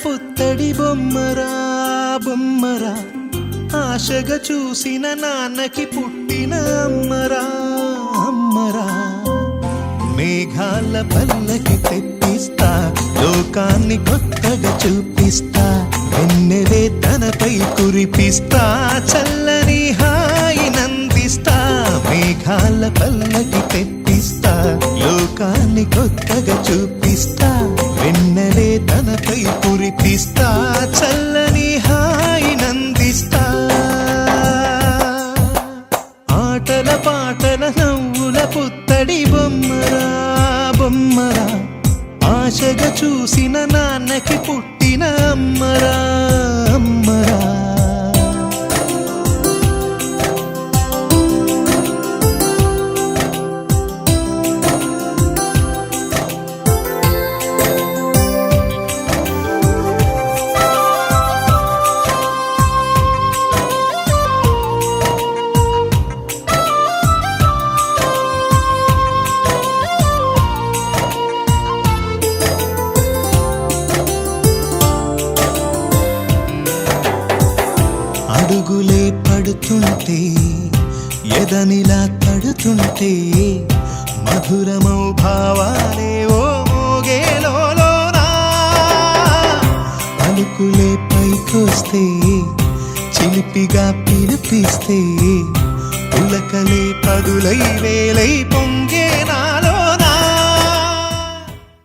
పుత్తడి బొమ్మరా బొమ్మరా, ఆశగా చూసిన నాన్నకి పుట్టిన అమ్మరా అమ్మరా. మేఘాల పల్లకి తెప్పిస్తా, లోకాన్ని కొత్తగా చూపిస్తా, వెన్నెలే తనపై కురిపిస్తా, చల్లని హాయి నందిస్తా. మేఘాల పల్లకి తెప్పిస్తా, లోకాన్ని కొత్తగా చూపిస్తా, వెన్నెలే తనపై కురిపిస్తా, చల్లని హాయి నందిస్తా. ఆటల పాటల నవ్వుల పుత్తడి బొమ్మరా బొమ్మరా, ఆశగా చూసిన నాన్నకి పుట్టిన అమ్మరా అమ్మరా. అడుగులే పడుతుంటే, ఎదనిలా తడుతుంటే, మధురమౌ భావాలే ఓ మోగేలోనా. పలుకులే పైకొస్తే, చిలిపిగా పిలిపిస్తే, పులకలే పదులై వేలై పొంగేనా.